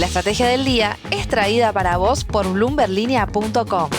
estrategia del día es traída para vos por bloomberlinia.com.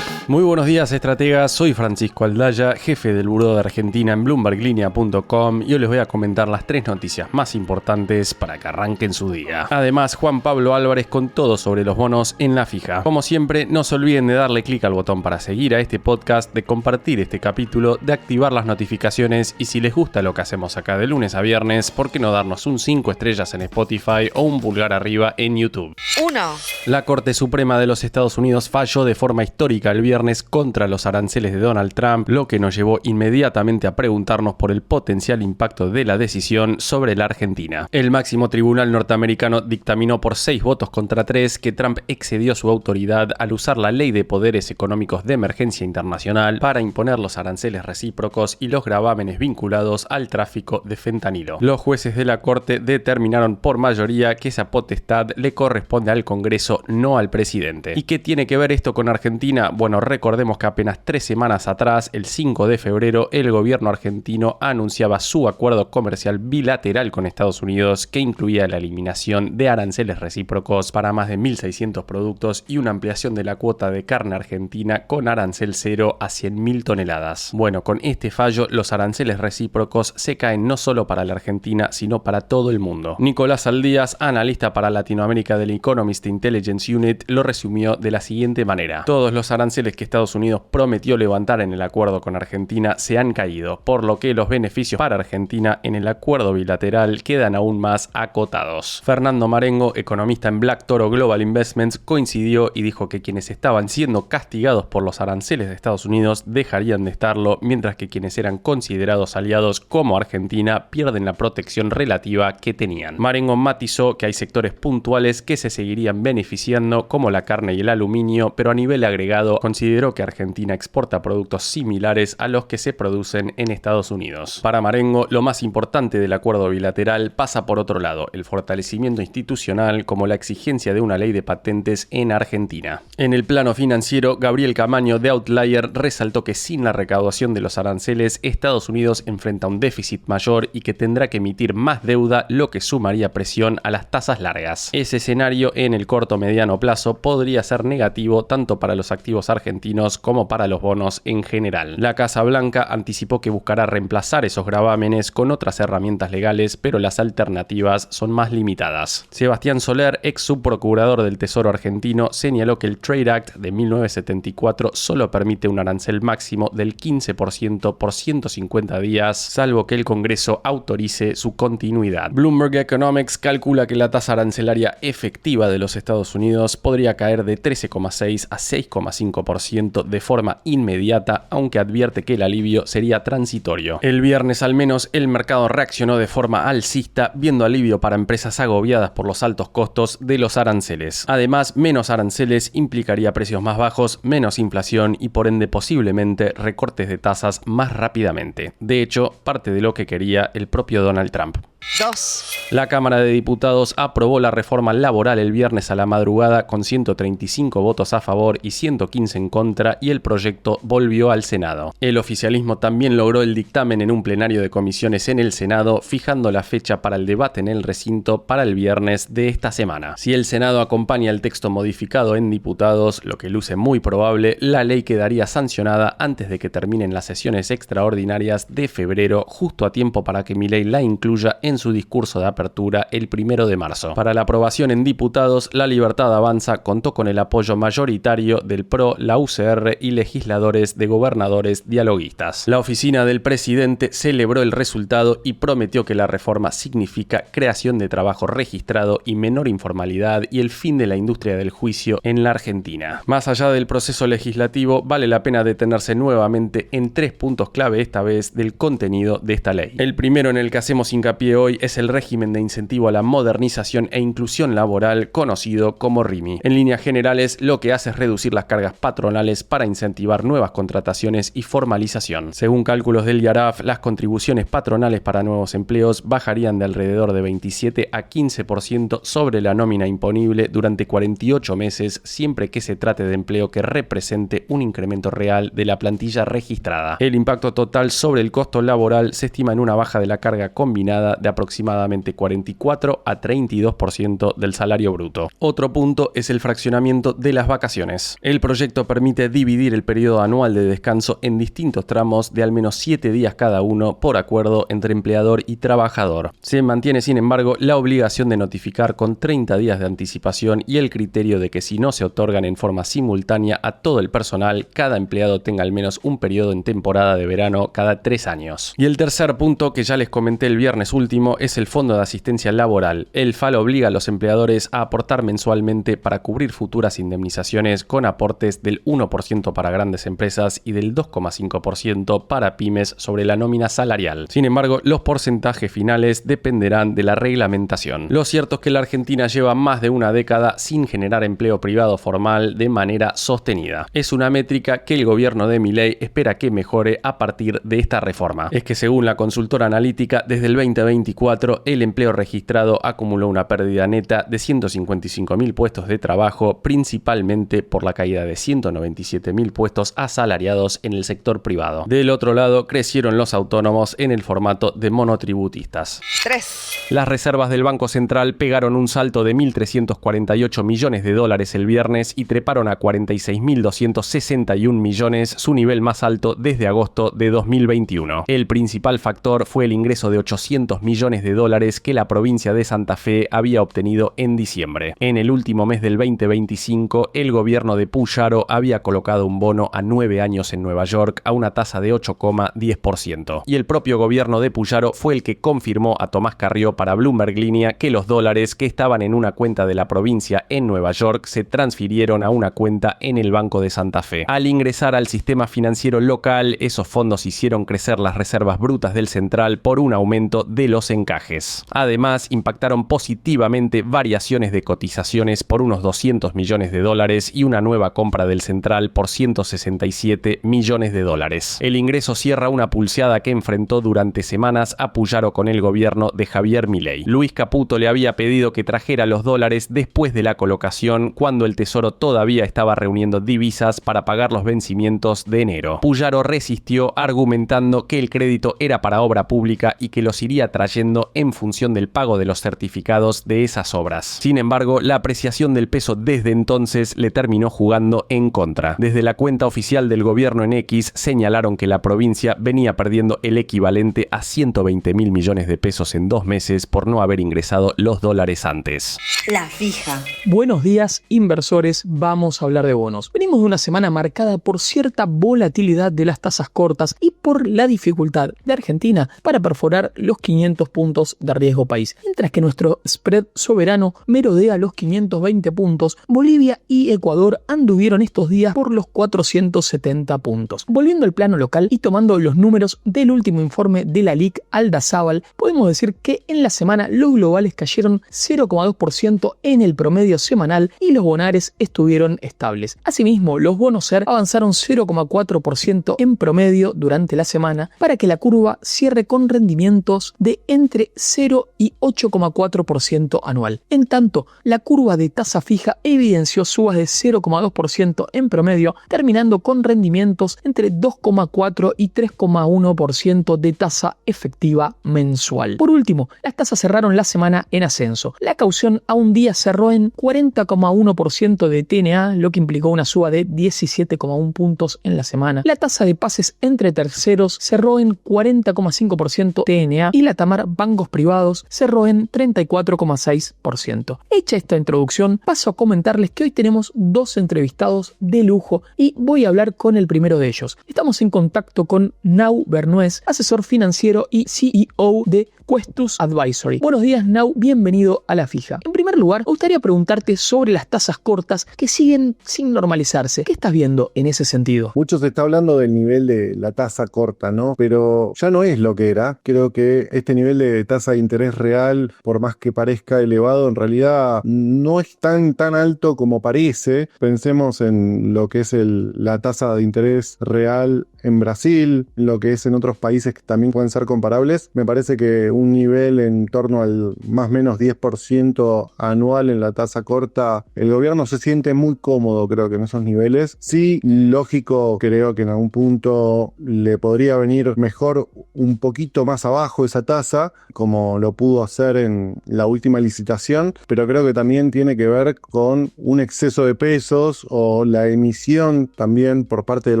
Muy buenos días, estrategas. Soy Francisco Aldaya, jefe del Buró de Argentina en bloomberlinia.com y hoy les voy a comentar las 3 noticias más importantes para que arranquen su día. Además, Juan Pablo Álvarez con todo sobre los bonos en la fija. Como siempre, no se olviden de darle clic al botón para seguir a este podcast, de compartir este capítulo, de activar las notificaciones y si les gusta lo que hacemos acá de lunes a viernes, ¿por qué no darnos un 5 estrellas en Spotify o un pulgar arriba en YouTube? 1. La Corte Suprema de los Estados Unidos falló de forma histórica el viernes contra los aranceles de Donald Trump, lo que nos llevó inmediatamente a preguntarnos por el potencial impacto de la decisión sobre la Argentina. El máximo tribunal norteamericano dictaminó por 6 votos contra 3 que Trump excedió su autoridad al usar la Ley de Poderes Económicos de Emergencia Internacional para imponer los aranceles recíprocos y los gravámenes vinculados al tráfico de fentanilo. Los jueces de la Corte determinaron por mayoría que esa potestad le corresponde al Congreso, no al presidente. ¿Y qué tiene que ver esto con Argentina? Bueno, recordemos que apenas 3 semanas atrás, el 5 de febrero, el gobierno argentino anunciaba su acuerdo comercial bilateral con Estados Unidos que incluía la eliminación de aranceles recíprocos para más de 1.600 productos y una ampliación de la cuota de carne argentina con arancel cero a 100.000 toneladas. Bueno, con este fallo, los aranceles recíprocos se caen no solo para la Argentina, sino para todo el mundo. Nicolás Aldías, analista para Latinoamérica del Economist Intelligence Unit, lo resumió de la siguiente manera: todos los aranceles que Estados Unidos prometió levantar en el acuerdo con Argentina se han caído, por lo que los beneficios para Argentina en el acuerdo bilateral quedan aún más acotados. Fernando Marengo, economista en Black Toro Global Investments, coincidió y dijo que quienes estaban siendo castigados por los aranceles de Estados Unidos dejarían de estarlo, mientras que quienes eran considerados aliados como Argentina pierden la protección relativa que tenían. Marengo matizó que hay sectores puntuales que se seguirían beneficiando, como la carne y el aluminio, pero a nivel agregado consideró que Argentina exporta productos similares a los que se producen en Estados Unidos. Para Marengo, lo más importante del acuerdo bilateral pasa por otro lado, el fortalecimiento institucional, como la exigencia de una ley de patentes en Argentina. En el plano financiero, Gabriel Camaño de Outlier resaltó que sin la recaudación de los aranceles, Estados Unidos enfrenta un déficit mayor y que tendrá que emitir más deuda, lo que sumaría presión a las tasas largas. Ese escenario en el corto mediano plazo podría ser negativo tanto para los activos argentinos como para los bonos en general. La Casa Blanca anticipó que buscará reemplazar esos gravámenes con otras herramientas legales, pero las alternativas son más limitadas. Sebastián Soler, ex subprocurador del Tesoro argentino, señaló que el Trade Act de 1974 solo permite un arancel máximo del 15% por 150 días, salvo que el Congreso autorice su continuidad. Bloomberg Economics calcula que la tasa arancelaria efectiva de los Estados Unidos podría caer de 13,6 a 6,5% de forma inmediata, aunque advierte que el alivio sería transitorio. El viernes al menos el mercado reaccionó de forma alcista, viendo alivio para empresas agobiadas por los altos costos de los aranceles. Además, menos aranceles implicaría precios más bajos, menos inflación y por ende posiblemente recortes de tasas más rápidamente. De hecho, parte de lo que quería el propio Donald Trump. 2. La Cámara de Diputados aprobó la reforma laboral el viernes a la madrugada con 135 votos a favor y 115 en contra, y el proyecto volvió al Senado. El oficialismo también logró el dictamen en un plenario de comisiones en el Senado, fijando la fecha para el debate en el recinto para el viernes de esta semana. Si el Senado acompaña el texto modificado en diputados, lo que luce muy probable, la ley quedaría sancionada antes de que terminen las sesiones extraordinarias de febrero, justo a tiempo para que Milei la incluya en su discurso de apertura el 1 de marzo. Para la aprobación en diputados, La Libertad Avanza contó con el apoyo mayoritario del PRO, la UCR y legisladores de gobernadores dialoguistas. La oficina del presidente celebró el resultado y prometió que la reforma significa creación de trabajo registrado y menor informalidad y el fin de la industria del juicio en la Argentina. Más allá del proceso legislativo, vale la pena detenerse nuevamente en 3 puntos clave esta vez del contenido de esta ley. El primero en el que hacemos hincapié hoy es el régimen de incentivo a la modernización e inclusión laboral, conocido como RIMI. En líneas generales, lo que hace es reducir las cargas patronales para incentivar nuevas contrataciones y formalización. Según cálculos del IARAF, las contribuciones patronales para nuevos empleos bajarían de alrededor de 27 a 15% sobre la nómina imponible durante 48 meses, siempre que se trate de empleo que represente un incremento real de la plantilla registrada. El impacto total sobre el costo laboral se estima en una baja de la carga combinada de aproximadamente 44 a 32% del salario bruto. Otro punto es el fraccionamiento de las vacaciones. El proyecto permite dividir el periodo anual de descanso en distintos tramos de al menos 7 días cada uno por acuerdo entre empleador y trabajador. Se mantiene, sin embargo, la obligación de notificar con 30 días de anticipación y el criterio de que si no se otorgan en forma simultánea a todo el personal, cada empleado tenga al menos un periodo en temporada de verano cada 3 años. Y el tercer punto que ya les comenté el viernes último es el Fondo de Asistencia Laboral. El FAL obliga a los empleadores a aportar mensualmente para cubrir futuras indemnizaciones con aportes del 1% para grandes empresas y del 2,5% para pymes sobre la nómina salarial. Sin embargo, los porcentajes finales dependerán de la reglamentación. Lo cierto es que la Argentina lleva más de una década sin generar empleo privado formal de manera sostenida. Es una métrica que el gobierno de Milei espera que mejore a partir de esta reforma. Es que según la consultora analítica, desde el 2024 el empleo registrado acumuló una pérdida neta de 155.000 puestos de trabajo, principalmente por la caída de 197.000 puestos asalariados en el sector privado. Del otro lado, crecieron los autónomos en el formato de monotributistas. 3. Las reservas del Banco Central pegaron un salto de 1.348 millones de dólares el viernes y treparon a 46.261 millones, su nivel más alto desde agosto de 2021. El principal factor fue el ingreso de 800 millones de dólares que la provincia de Santa Fe había obtenido en diciembre. En el último mes del 2025, el gobierno de Puyaro había colocado un bono a 9 años en Nueva York a una tasa de 8,10%. Y el propio gobierno de Puyaro fue el que confirmó a Tomás Carrió para Bloomberg Línea que los dólares que estaban en una cuenta de la provincia en Nueva York se transfirieron a una cuenta en el Banco de Santa Fe. Al ingresar al sistema financiero local, esos fondos hicieron crecer las reservas brutas del central por un aumento de los encajes. Además, impactaron positivamente variaciones de cotizaciones por unos 200 millones de dólares y una nueva compra del central por 167 millones de dólares. El ingreso cierra una pulseada que enfrentó durante semanas a Puyaro con el gobierno de Javier Milei. Luis Caputo le había pedido que trajera los dólares después de la colocación, cuando el Tesoro todavía estaba reuniendo divisas para pagar los vencimientos de enero. Puyaro resistió argumentando que el crédito era para obra pública y que los iría trayendo en función del pago de los certificados de esas obras. Sin embargo, la apreciación del peso desde entonces le terminó jugando en contra. Desde la cuenta oficial del gobierno en X señalaron que la provincia venía perdiendo el equivalente a 120.000 millones de pesos en 2 meses por no haber ingresado los dólares antes. La fija. Buenos días, inversores. Vamos a hablar de bonos. Venimos de una semana marcada por cierta volatilidad de las tasas cortas y por la dificultad de Argentina para perforar los 500 puntos de riesgo país. Mientras que nuestro spread soberano merodea los 520 puntos, Bolivia y Ecuador anduvieron estos días por los 470 puntos. Volviendo al plano local y tomando los números del último informe de la LIC Aldazábal, podemos decir que en la semana los globales cayeron 0,2% en el promedio semanal y los bonares estuvieron estables. Asimismo, los bonos SER avanzaron 0,4% en promedio durante la semana para que la curva cierre con rendimientos de entre 0 y 8,4% anual. En tanto, la curva de tasa fija evidenció subas de 0,2% en promedio, terminando con rendimientos entre 2,4 y 3,1% de tasa efectiva mensual. Por último, las tasas cerraron la semana en ascenso. La caución a un día cerró en 40,1% de TNA, lo que implicó una suba de 17,1 puntos en la semana. La tasa de pases entre terceros cerró en 40,5% TNA y la TAMAR bancos privados cerró en 34,6%. Hecha esta introducción, paso a comentarles que hoy tenemos 2 entrevistados de lujo y voy a hablar con el primero de ellos. Estamos en contacto con Nau Bernués, asesor financiero y CEO de Questus Advisory. Buenos días, Nau, bienvenido a La Fija. En primer lugar, me gustaría preguntarte sobre las tasas cortas que siguen sin normalizarse. ¿Qué estás viendo en ese sentido? Mucho se está hablando del nivel de la tasa corta, ¿no? Pero ya no es lo que era. Creo que este nivel de tasa de interés real, por más que parezca elevado, en realidad no es tan alto como parece. Pensemos en lo que es la tasa de interés real en Brasil, lo que es en otros países que también pueden ser comparables. Me parece que un nivel en torno al más o menos 10% anual en la tasa corta, el gobierno se siente muy cómodo, creo que en esos niveles. Sí, lógico, creo que en algún punto le podría venir mejor un poquito más abajo esa tasa, como lo pudo hacer en la última licitación, pero creo que también tiene que ver con un exceso de pesos o la emisión también por parte del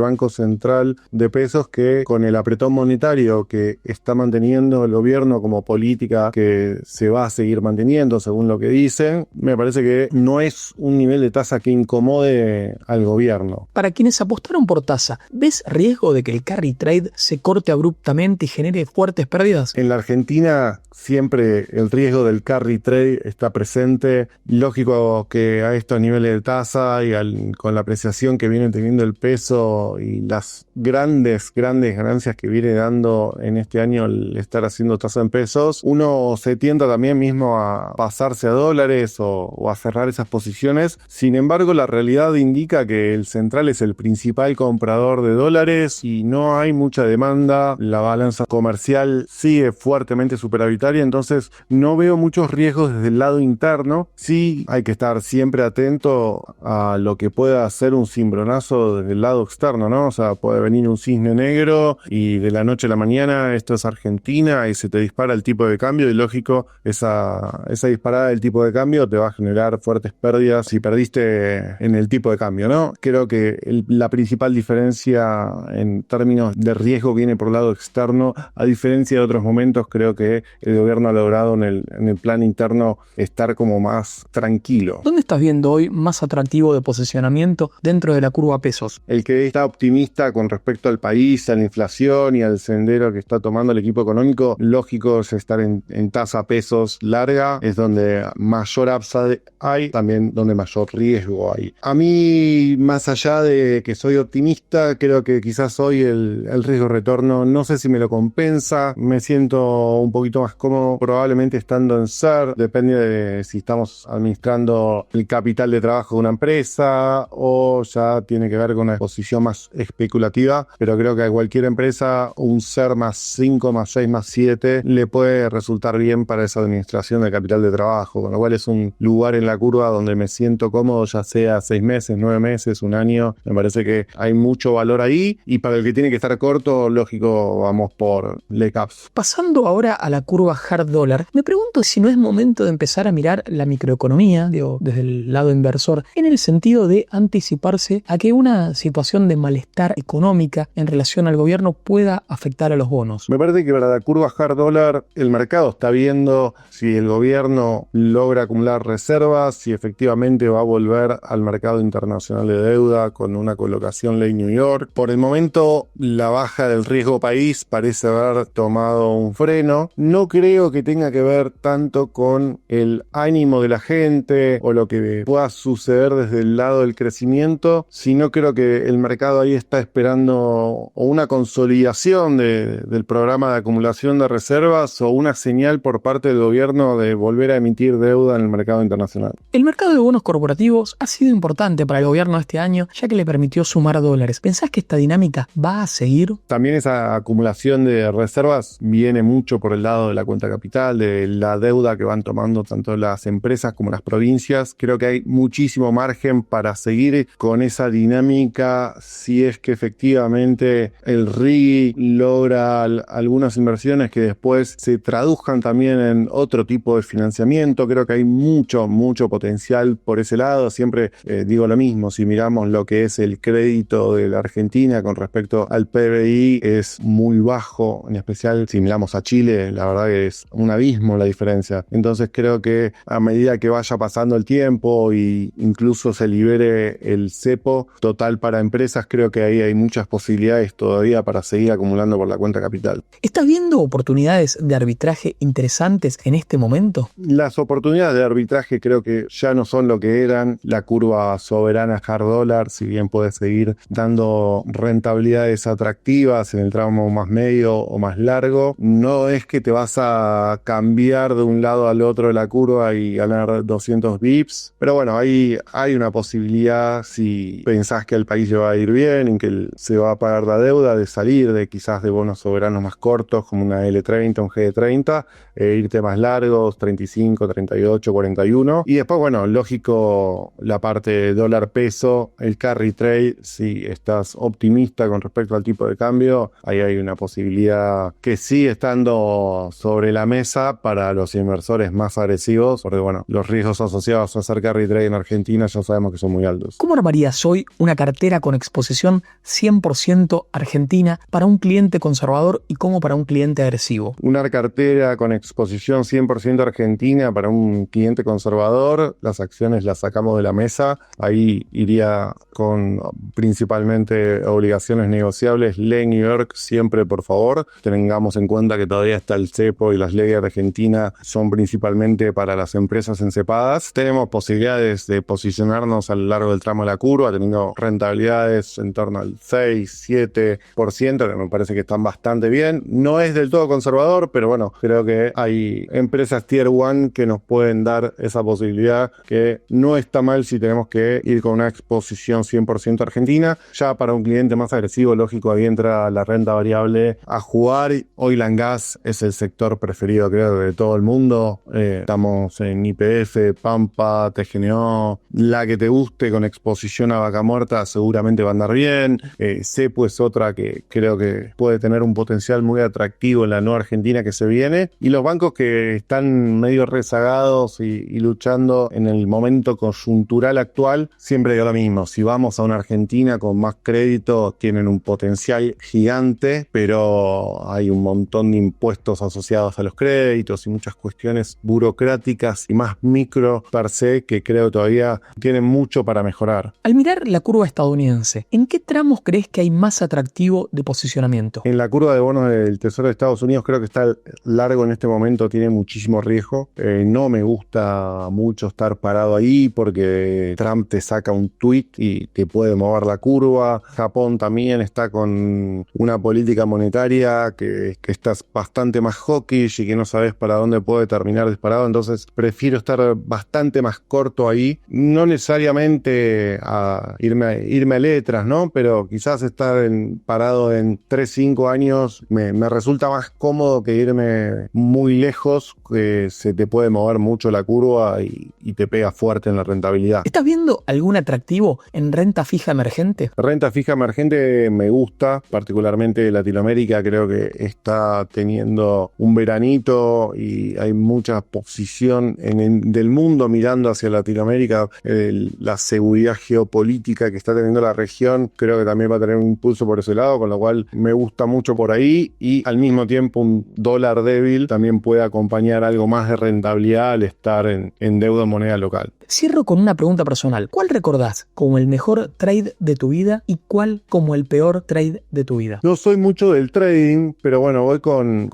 Banco Central de pesos, que con el apretón monetario que está manteniendo el gobierno como política, que se va a seguir manteniendo según lo que dicen, me parece que no es un nivel de tasa que incomode al gobierno. Para quienes apostaron por tasa, ¿ves riesgo de que el carry trade se corte abruptamente y genere fuertes pérdidas? En la Argentina siempre el riesgo del carry trade está presente. Lógico que a estos niveles de tasa y con la apreciación que viene teniendo el peso y las grandes ganancias que viene dando en este año el estar haciendo tasa en pesos, uno se tienta también mismo a pasarse a dólares o a cerrar esas posiciones. Sin embargo, la realidad indica que el central es el principal comprador de dólares y no hay mucha demanda. La balanza comercial sigue fuertemente superavitaria, entonces no veo muchos riesgos desde el lado interno. Sí hay que estar siempre atento a lo que pueda hacer un cimbronazo desde el lado externo, ¿no? O sea, puede venir un cisne negro y de la noche a la mañana esto es Argentina y se te dispara el tipo de cambio, y lógico, esa disparada del tipo de cambio te va a generar fuertes pérdidas si perdiste en el tipo de cambio, ¿no? Creo que la principal diferencia en términos de riesgo viene por el lado externo. A diferencia de otros momentos, creo que el gobierno ha logrado en el plan interno estar como más tranquilo. ¿Dónde estás viendo hoy más atractivo de posicionamiento dentro de la curva pesos? El que está optimista con respecto al país, a la inflación y al sendero que está tomando el equipo económico, lógico es estar en tasa pesos larga, es donde mayor upside hay, también donde mayor riesgo hay. A mí, más allá de que soy optimista, creo que quizás hoy el riesgo retorno no sé si me lo compensa. Me siento un poquito más cómodo probablemente estando en SER, depende de si estamos administrando el capital de trabajo de una empresa o ya tiene que ver con una exposición más especulativa, pero creo que a cualquier empresa un SER más 5, más 6, más 7 le puede resultar bien para esa administración del capital de trabajo, con lo cual es un lugar en la curva donde me siento cómodo, ya sea 6 meses, 9 meses, un año. Me parece que hay mucho valor ahí, y para el que tiene que estar corto, lógico, vamos por LECAPS. Pasando ahora a la curva hard dólar, me pregunto si no es momento de empezar a mirar la microeconomía, desde el lado inversor, en el sentido de anticiparse a que una situación de malestar económica en relación al gobierno pueda afectar a los bonos. Me parece que para la curva hard dólar el mercado está viendo si el gobierno logra acumular reservas, si efectivamente va a volver al mercado internacional de deuda con una colocación ley New York. Por el momento, la baja del riesgo país parece haber tomado un freno. No creo que tenga que ver tanto con el ánimo de la gente o lo que pueda suceder desde el lado del crecimiento, sino creo que el mercado ahí está esperando o una consolidación del programa de acumulación de reservas o una señal por parte del gobierno de volver a emitir deuda en el mercado internacional. El mercado de bonos corporativos ha sido importante para el gobierno este año, ya que le permitió sumar dólares. ¿Pensás que esta dinámica va a seguir? También esa acumulación de reservas viene mucho por el lado de la cuenta capital, de la deuda que van tomando tanto las empresas como las provincias. Creo que hay muchísimo margen para seguir con esa dinámica si es que efectivamente el RIGI logra algunas inversiones que después se traduzcan también en otro tipo de financiamiento. Creo que hay mucho potencial por ese lado. Siempre digo lo mismo, si miramos lo que es el crédito de la Argentina con respecto al PBI es muy bajo, en especial si miramos a Chile, la verdad que es un abismo la diferencia. Entonces creo que a medida que vaya pasando el tiempo y incluso se libere el cepo total para empresas, creo que ahí hay muchas posibilidades todavía para seguir acumulando por la cuenta capital. ¿Estás viendo oportunidades de arbitraje interesantes en este momento? Las oportunidades de arbitraje creo que ya no son lo que eran. La curva soberana hard dólar, si bien puede seguir dando rentabilidades atractivas en el tramo más medio o más largo, no es que te vas a cambiar de un lado al otro de la curva y ganar 200 bips. Pero bueno, ahí hay una posibilidad si pensás que el país le va a ir bien y que el se va a pagar la deuda, de salir de quizás de bonos soberanos más cortos como una L30, un G30, irte más largos, 35, 38, 41. Y después, bueno, lógico, la parte de dólar peso, el carry trade, si estás optimista con respecto al tipo de cambio, ahí hay una posibilidad que sigue estando sobre la mesa para los inversores más agresivos, porque bueno, los riesgos asociados a hacer carry trade en Argentina ya sabemos que son muy altos. ¿Cómo armarías hoy una cartera con exposición 100% argentina para un cliente conservador y como para un cliente agresivo? Una cartera con exposición 100% argentina para un cliente conservador, las acciones las sacamos de la mesa, ahí iría con principalmente obligaciones negociables, ley New York, siempre por favor, tengamos en cuenta que todavía está el cepo y las leyes de Argentina son principalmente para las empresas encepadas. Tenemos posibilidades de posicionarnos a lo largo del tramo de la curva, teniendo rentabilidades en torno al 6, 7%, que me parece que están bastante bien. No es del todo conservador, pero bueno, creo que hay empresas Tier 1 que nos pueden dar esa posibilidad, que no está mal si tenemos que ir con una exposición 100% argentina. Ya para un cliente más agresivo, lógico, ahí entra la renta variable a jugar. Oil and Gas es el sector preferido, creo, de todo el mundo. Estamos en YPF, Pampa, TGNO, la que te guste con exposición a vaca muerta seguramente va a andar bien. Cepo es otra que creo que puede tener un potencial muy atractivo en la nueva Argentina que se viene. Y los bancos que están medio rezagados y luchando en el momento coyuntural actual, siempre digo lo mismo. Si vamos a una Argentina con más crédito, tienen un potencial gigante, pero hay un montón de impuestos asociados a los créditos y muchas cuestiones burocráticas y más micro per se que creo todavía tienen mucho para mejorar. Al mirar la curva estadounidense, ¿en qué tramos crees que hay más atractivo de posicionamiento? En la curva de bonos del Tesoro de Estados Unidos creo que está largo en este momento, tiene muchísimo riesgo. No me gusta mucho estar parado ahí porque Trump te saca un tweet y te puede mover la curva. Japón también está con una política monetaria que está bastante más hawkish y que no sabes para dónde puede terminar disparado, entonces prefiero estar bastante más corto ahí, no necesariamente a irme a letras, ¿no? Pero quizás estar parado en 3-5 años me resulta más cómodo que irme muy lejos, que se te puede mover mucho la curva y te pega fuerte en la rentabilidad. ¿Estás viendo algún atractivo en renta fija emergente? Renta fija emergente me gusta, particularmente Latinoamérica, creo que está teniendo un veranito y hay mucha posición del mundo mirando hacia Latinoamérica. La seguridad geopolítica que está teniendo la región creo que también va a tener un impulso por ese lado, con lo cual me gusta mucho por ahí, y al mismo tiempo un dólar débil también puede acompañar algo más de rentabilidad al estar en deuda en moneda local. Cierro con una pregunta personal. ¿Cuál recordás como el mejor trade de tu vida y cuál como el peor trade de tu vida? No soy mucho del trading, pero bueno, voy con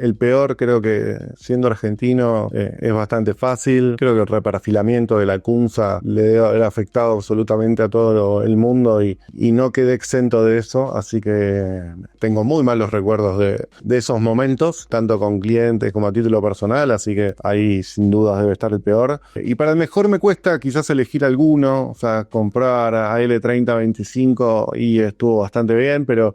el peor. Creo que siendo argentino es bastante fácil. Creo que el reperfilamiento de la CUNSA le debe haber afectado absolutamente a todo el mundo y no quedé exento de eso, así que tengo muy malos recuerdos de esos momentos, tanto con clientes como a título personal, así que ahí sin dudas debe estar el peor. Y para el mejor me cuesta quizás elegir alguno, o sea, comprar a L30-25 y estuvo bastante bien, pero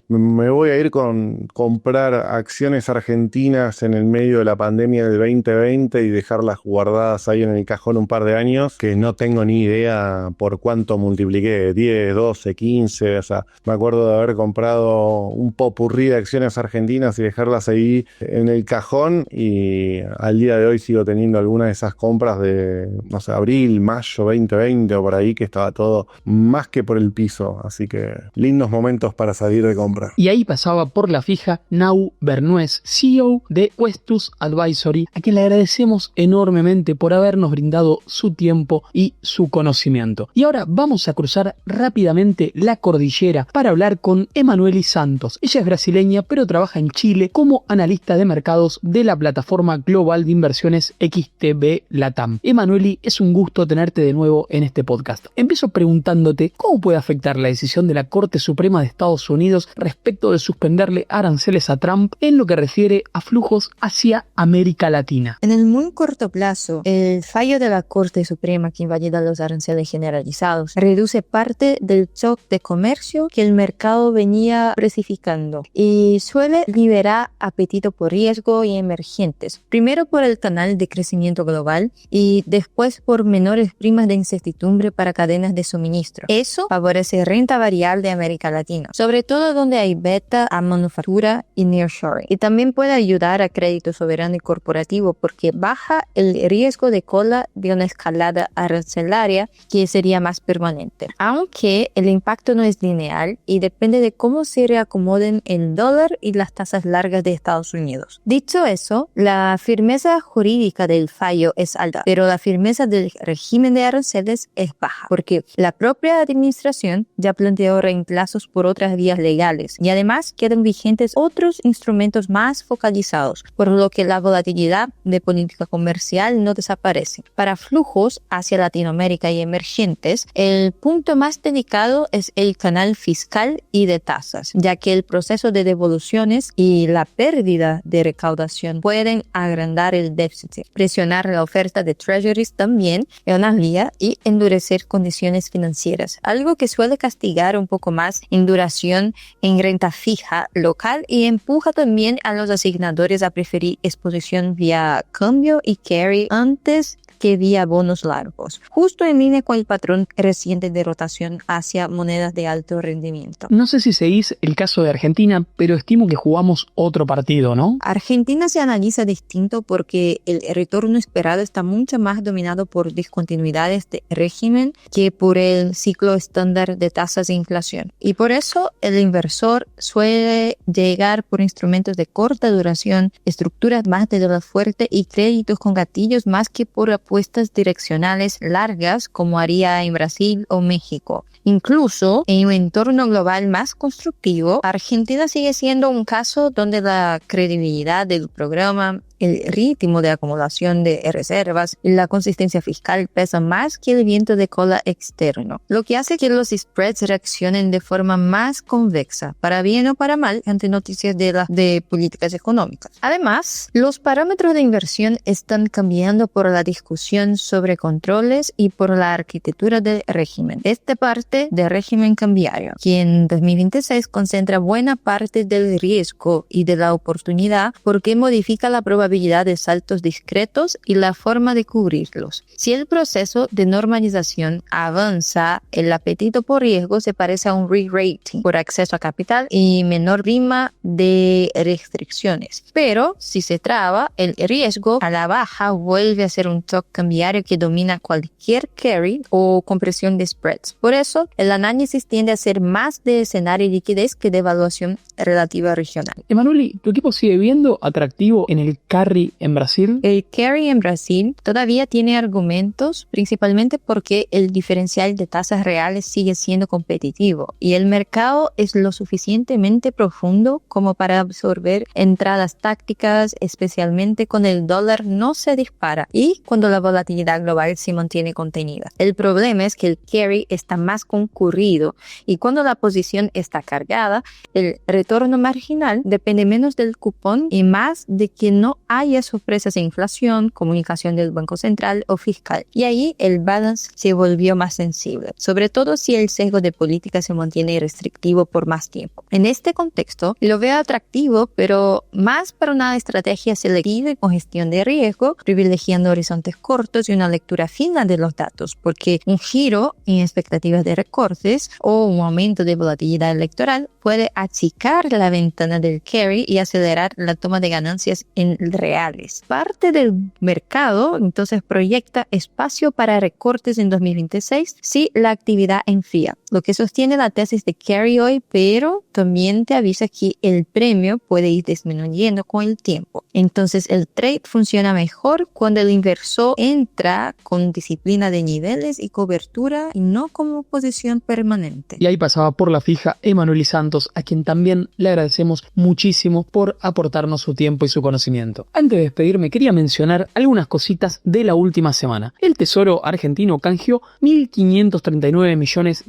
me voy a ir con comprar acciones argentinas en el medio de la pandemia del 2020 y dejarlas guardadas ahí en el cajón un par de años, que no tengo ni idea por cuánto multipliqué, 10, 12, 15, o sea, me acuerdo de haber comprado un popurrí de acciones argentinas y dejarlas ahí en el cajón, y al día de hoy sigo teniendo algunas de esas compras de, no sé, abril, mayo 2020 o por ahí, que estaba todo más que por el piso, así que lindos momentos para salir de compra. Y ahí pasaba por la fija Nau Bernués, CEO de Questus Advisory, a quien le agradecemos enormemente por habernos brindado su tiempo y su conocimiento. Y ahora vamos a cruzar rápidamente la cordillera para hablar con Emanueli Santos. Ella es brasileña, pero trabaja en Chile como analista de mercados de la plataforma global de inversiones XTB Latam. Emanueli es es un gusto tenerte de nuevo en este podcast. Empiezo preguntándote cómo puede afectar la decisión de la Corte Suprema de Estados Unidos respecto de suspenderle aranceles a Trump en lo que refiere a flujos hacia América Latina. En el muy corto plazo, el fallo de la Corte Suprema que invalida los aranceles generalizados reduce parte del shock de comercio que el mercado venía precificando y suele liberar apetito por riesgo y emergentes, primero por el canal de crecimiento global y después por menores primas de incertidumbre para cadenas de suministro. Eso favorece renta variable de América Latina, sobre todo donde hay beta a manufactura y nearshoring. Y también puede ayudar a crédito soberano y corporativo porque baja el riesgo de cola de una escalada arancelaria que sería más permanente. Aunque el impacto no es lineal y depende de cómo se reacomoden el dólar y las tasas largas de Estados Unidos. Dicho eso, la firmeza jurídica del fallo es alta, pero la firmeza del régimen de aranceles es baja, porque la propia administración ya planteó reemplazos por otras vías legales y además quedan vigentes otros instrumentos más focalizados, por lo que la volatilidad de política comercial no desaparece. Para flujos hacia Latinoamérica y emergentes, el punto más delicado es el canal fiscal y de tasas, ya que el proceso de devoluciones y la pérdida de recaudación pueden agrandar el déficit, presionar la oferta de treasuries también en una vía y endurecer condiciones financieras, algo que suele castigar un poco más en duración en renta fija local y empuja también a los asignadores a preferir exposición vía cambio y carry antes que vía bonos largos, justo en línea con el patrón reciente de rotación hacia monedas de alto rendimiento. No sé si seguís el caso de Argentina, pero estimo que jugamos otro partido, ¿no? Argentina se analiza distinto porque el retorno esperado está mucho más dominado por discontinuidades de régimen que por el ciclo estándar de tasas de inflación. Y por eso el inversor suele llegar por instrumentos de corta duración, estructuras más de dólar fuerte y créditos con gatillos más que por apuestas direccionales largas como haría en Brasil o México. Incluso en un entorno global más constructivo, Argentina sigue siendo un caso donde la credibilidad del programa, el ritmo de acumulación de reservas y la consistencia fiscal pesan más que el viento de cola externo, lo que hace que los spreads reaccionen de forma más convexa, para bien o para mal, ante noticias de políticas económicas. Además, los parámetros de inversión están cambiando por la discusión sobre controles y por la arquitectura del régimen. Esta parte del régimen cambiario, que en 2026 concentra buena parte del riesgo y de la oportunidad porque modifica la probabilidad de saltos discretos y la forma de cubrirlos. Si el proceso de normalización avanza, el apetito por riesgo se parece a un re-rating por acceso a capital y menor prima de restricciones. Pero si se traba, el riesgo a la baja vuelve a ser un shock cambiario que domina cualquier carry o compresión de spreads. Por eso, el análisis tiende a ser más de escenario de liquidez que de evaluación relativa regional. Emanueli, ¿tu equipo sigue viendo atractivo en el carry en Brasil? El carry en Brasil todavía tiene argumentos, principalmente porque el diferencial de tasas reales sigue siendo competitivo y el mercado es lo suficientemente profundo como para absorber entradas tácticas, especialmente cuando el dólar no se dispara y cuando la volatilidad global se mantiene contenida. El problema es que el carry está más concurrido y cuando la posición está cargada, el retorno marginal depende menos del cupón y más de que no haya sorpresas de inflación, comunicación del Banco Central o fiscal. Y ahí el balance se volvió más sensible, sobre todo si el sesgo de política se mantiene restrictivo por más tiempo. En este contexto, lo veo atractivo, pero más para una estrategia selectiva y con gestión de riesgo, privilegiando horizontes cortos y una lectura fina de los datos, porque un giro en expectativas de recortes o un aumento de volatilidad electoral puede achicar la ventana del carry y acelerar la toma de ganancias en reales. Parte del mercado entonces proyecta espacio para recortes en 2026 si la actividad enfría, lo que sostiene la tesis de carry hoy, pero también te avisa que el premio puede ir disminuyendo con el tiempo. Entonces el trade funciona mejor cuando el inversor entra con disciplina de niveles y cobertura y no como posición permanente. Y ahí pasaba por la fija Emanueli Santos, a quien también le agradecemos muchísimo por aportarnos su tiempo y su conocimiento. Antes de despedirme, quería mencionar algunas cositas de la última semana. El Tesoro argentino canjeó $1.539 millones,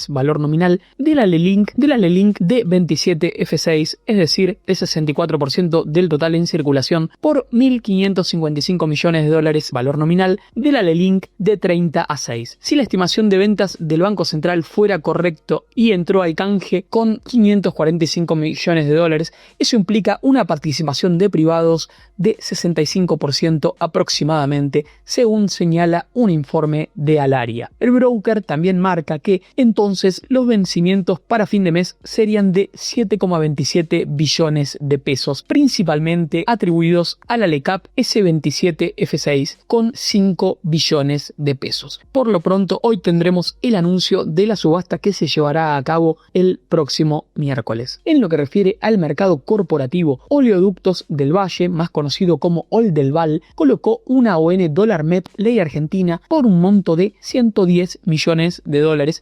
valor nominal, de la LELIQ de 27 F6, es decir, el 64% del total en circulación, por $1.555 millones, valor nominal, de la LELIQ de 30 a 6. Si la estimación de ventas del Banco Central fuera correcto y entró al canje con $545 millones, eso implica una participación de privados de 65% aproximadamente, según señala un informe de Alaria. El broker también marca que entonces los vencimientos para fin de mes serían de 7,27 billones de pesos, principalmente atribuidos a la LECAP S27 F6 con 5 billones de pesos. Por lo pronto, hoy tendremos el anuncio de la subasta que se llevará a cabo el próximo miércoles. En lo que refiere al mercado corporativo, Oleoductos del Valle, más conocido como Oldelval, colocó una ON dólar MEP ley argentina por un monto de $110 millones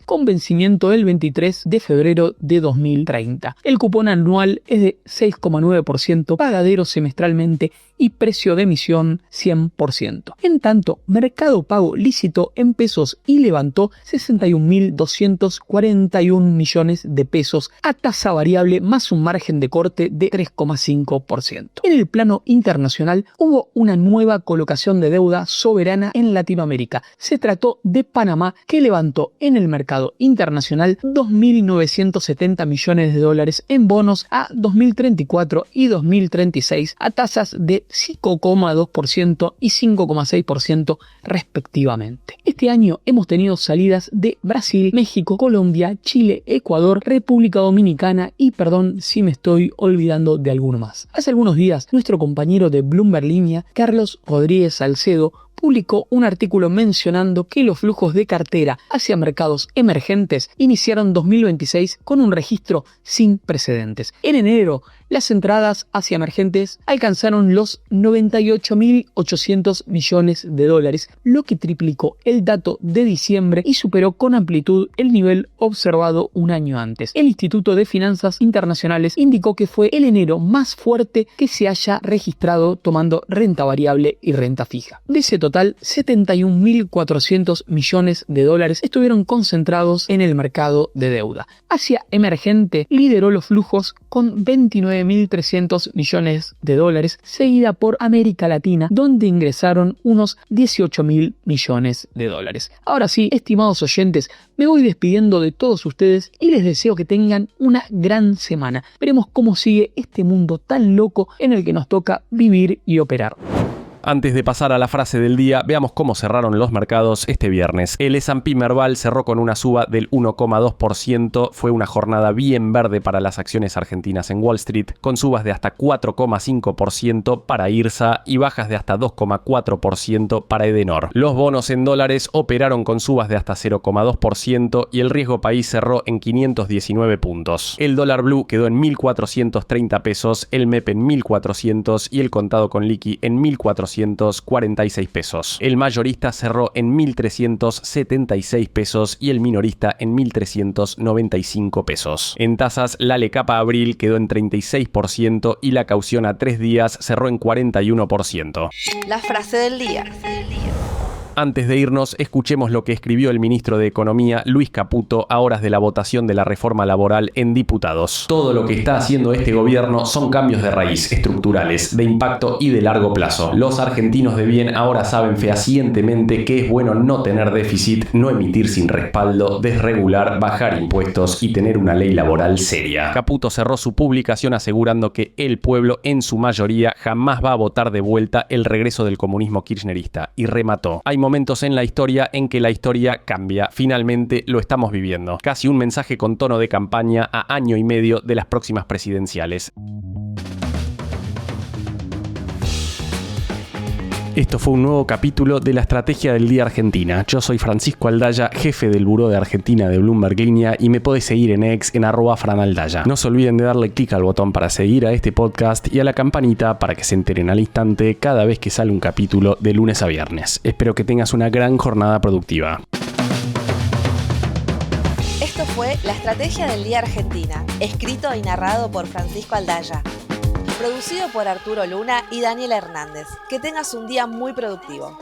con vencimiento el 23 de febrero de 2030. El cupón anual es de 6,9%, pagadero semestralmente y precio de emisión 100%. En tanto, Mercado Pago licitó en pesos y levantó 61.241 millones de pesos a tasa variable más un margen de corte de 3,5%. En el plano internacional hubo una nueva colocación de deuda soberana en Latinoamérica. Se trató de Panamá, que levantó en el mercado internacional $2.970 millones en bonos a 2034 y 2036 a tasas de 5,2% y 5,6% respectivamente. Este año hemos tenido salidas de Brasil, México, Colombia, Chile, Ecuador, República Dominicana y perdón si me estoy olvidando de alguno más. Hace algunos días, nuestro compañero de Bloomberg Línea, Carlos Rodríguez Salcedo, publicó un artículo mencionando que los flujos de cartera hacia mercados emergentes iniciaron 2026 con un registro sin precedentes. En enero, las entradas hacia emergentes alcanzaron los $98.800 millones, lo que triplicó el dato de diciembre y superó con amplitud el nivel observado un año antes. El Instituto de Finanzas Internacionales indicó que fue el enero más fuerte que se haya registrado tomando renta variable y renta fija. De ese total, 71.400 millones de dólares estuvieron concentrados en el mercado de deuda. Asia emergente lideró los flujos con 29.300 millones de dólares, seguida por América Latina, donde ingresaron unos 18.000 millones de dólares. Ahora sí, estimados oyentes, me voy despidiendo de todos ustedes y les deseo que tengan una gran semana. Veremos cómo sigue este mundo tan loco en el que nos toca vivir y operar. Antes de pasar a la frase del día, veamos cómo cerraron los mercados este viernes. El S&P Merval cerró con una suba del 1,2%. Fue una jornada bien verde para las acciones argentinas en Wall Street, con subas de hasta 4,5% para IRSA y bajas de hasta 2,4% para Edenor. Los bonos en dólares operaron con subas de hasta 0,2% y el riesgo país cerró en 519 puntos. El dólar blue quedó en 1.430 pesos, el MEP en 1.400 y el contado con liqui en 1.446 pesos. El mayorista cerró en 1.376 pesos y el minorista en 1.395 pesos. En tasas, la LECAP a abril quedó en 36% y la caución a 3 días cerró en 41%. La frase del día. Antes de irnos, escuchemos lo que escribió el ministro de Economía, Luis Caputo, a horas de la votación de la reforma laboral en diputados. Todo lo que está haciendo este gobierno son cambios de raíz, estructurales, de impacto y de largo plazo. Los argentinos de bien ahora saben fehacientemente que es bueno no tener déficit, no emitir sin respaldo, desregular, bajar impuestos y tener una ley laboral seria. Caputo cerró su publicación asegurando que el pueblo, en su mayoría, jamás va a votar de vuelta el regreso del comunismo kirchnerista, y remató: hay momentos en la historia en que la historia cambia. Finalmente lo estamos viviendo. Casi un mensaje con tono de campaña a año y medio de las próximas presidenciales. Esto fue un nuevo capítulo de la Estrategia del Día Argentina. Yo soy Francisco Aldaya, jefe del Buró de Argentina de Bloomberg Línea, y me podés seguir en X en @franaldaya. No se olviden de darle clic al botón para seguir a este podcast y a la campanita para que se enteren al instante cada vez que sale un capítulo de lunes a viernes. Espero que tengas una gran jornada productiva. Esto fue La Estrategia del Día Argentina, escrito y narrado por Francisco Aldaya. producido por Arturo Luna y Daniela Hernández. Que tengas un día muy productivo.